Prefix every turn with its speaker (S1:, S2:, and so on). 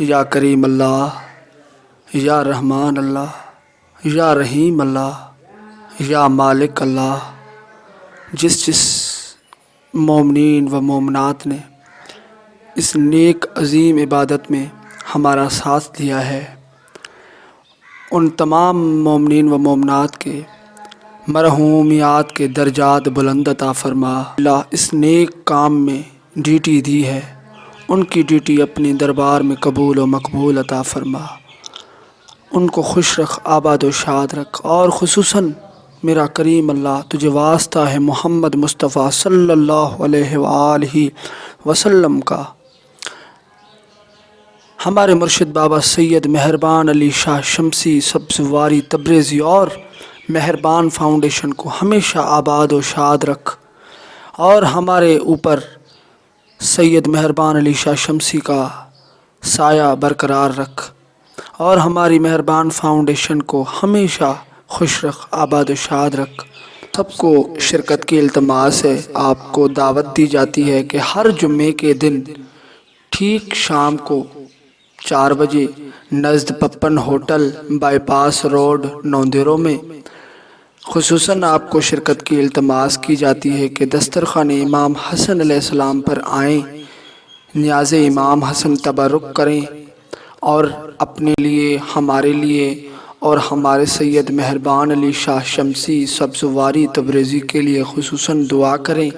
S1: یا کریم اللہ، یا رحمان اللہ، یا رحیم اللہ، یا مالک اللہ۔ جس مومنین و مومنات نے اس نیک عظیم عبادت میں ہمارا ساتھ دیا ہے، ان تمام مومنین و مومنات کے مرحومیات کے درجات بلند عطا فرما۔ اللہ اس نیک کام میں ڈیوٹی دی ہے، ان کی ڈیوٹی اپنے دربار میں قبول و مقبول عطا فرما، ان کو خوش رکھ، آباد و شاد رکھ۔ اور خصوصاً میرا کریم اللہ تجھے واسطہ ہے محمد مصطفیٰ صلی اللہ علیہ وآلہ وسلم کا، ہمارے مرشد بابا سید مہربان علی شاہ شمسی سبزواری تبریزی اور مہربان فاؤنڈیشن کو ہمیشہ آباد و شاد رکھ، اور ہمارے اوپر سید مہربان علی شاہ شمسی کا سایہ برقرار رکھ، اور ہماری مہربان فاؤنڈیشن کو ہمیشہ خوش رکھ، آباد و شاد رکھ۔ سب کو شرکت کی التماس ہے، آپ کو دعوت دی جاتی ہے کہ ہر جمعے کے دن ٹھیک شام کو 4 بجے نزد Pappan hotel, by pass road, نوندیرو میں خصوصاً آپ کو شرکت کی التماس کی جاتی ہے کہ دسترخوان امام حسن علیہ السلام پر آئیں، نیاز امام حسن تبرک کریں، اور اپنے لیے، ہمارے لیے اور ہمارے سید مہربان علی شاہ شمسی سبزواری تبریزی کے لیے خصوصاً دعا کریں۔